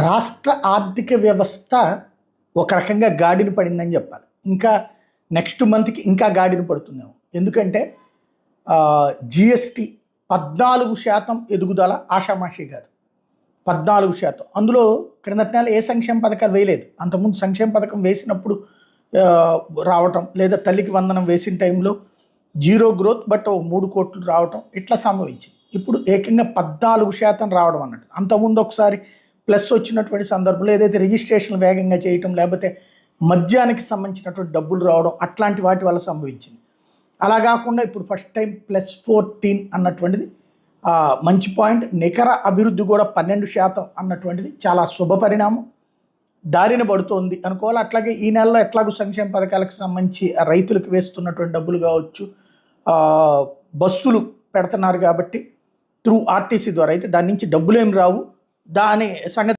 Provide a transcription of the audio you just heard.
రాష్ట్ర ఆర్థిక వ్యవస్థ ఒక రకంగా గాడిన పడిందని చెప్పాలి. ఇంకా నెక్స్ట్ మంత్‌కి ఇంకా గాడిన పడుతుందేమో. ఎందుకంటే జీఎస్టీ 14% ఎదుగుదల ఆషామాషీ కాదు. 14%. అందులో క్రిందటి నెల ఏ సంక్షేమ పథకాలు వేయలేదు. అంతకుముందు సంక్షేమ పథకం వేసినప్పుడు రావటం, లేదా తల్లికి వందనం వేసిన టైంలో జీరో గ్రోత్ బట్ 3 కోట్లు రావటం ఇట్లా సంభవించింది. ఇప్పుడు ఏకంగా 14% రావడం అన్నట్టు. అంతకుముందు ఒకసారి ప్లస్ వచ్చినటువంటి సందర్భంలో ఏదైతే రిజిస్ట్రేషన్ వేగంగా చేయటం, లేకపోతే మద్యానికి సంబంధించినటువంటి డబ్బులు రావడం అట్లాంటి వాటి వల్ల సంభవించింది. అలా కాకుండా ఇప్పుడు ఫస్ట్ టైం +14 అన్నటువంటిది మంచి పాయింట్. నికర అభివృద్ధి కూడా 12% అన్నటువంటిది చాలా శుభ పరిణామం. దారిన పడుతోంది అనుకోవాలి. అట్లాగే ఈ నెలలో ఎట్లాగో సంక్షేమ పథకాలకు సంబంధించి రైతులకు వేస్తున్నటువంటి డబ్బులు కావచ్చు, బస్సులు పెడుతున్నారు కాబట్టి త్రూ ఆర్టీసీ ద్వారా అయితే దాని నుంచి డబ్బులు ఏమి రావు. దాని సంగతి